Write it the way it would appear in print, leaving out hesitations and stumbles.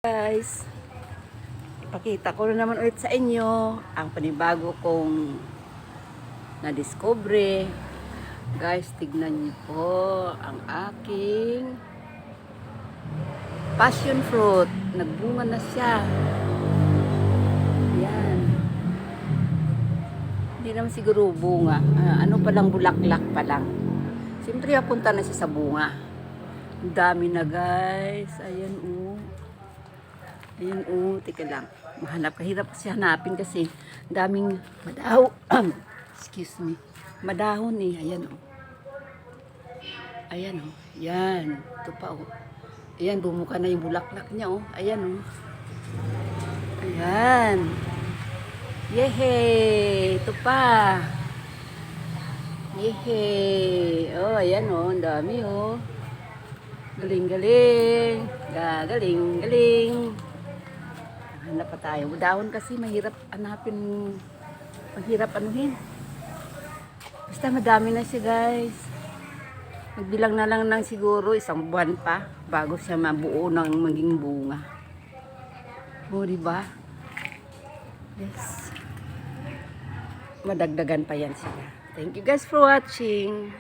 Guys, ipakita ko na naman ulit sa inyo ang panibago kong na-discover. Guys, tignan niyo po ang aking passion fruit. Nagbunga na siya. Yan. Hindi naman siguro bunga. Ano pa lang, bulaklak pa lang. Siyempre, papunta na siya sa bunga. Ang dami na guys. Ayan Ayan tika lang. Mahanap, kahirap kasi hanapin kasi daming madaw. Excuse me. Madahon eh. Ayan Ayan Yan. Ito pa Ayan, bumuka na yung bulaklak niya Ayan Ayan. Yehey! Ito pa. Yehey! Ayan ang dami Galing-galing. Galing-galing. Hanap pa tayo. Dahon kasi mahirap hanapin. Mahirap anuhin. Basta madami na siya guys. Magbilang na lang ng siguro 1 buwan pa bago siya mabuo ng maging bunga. Diba? Yes. Madagdagan pa yan sila. Thank you guys for watching.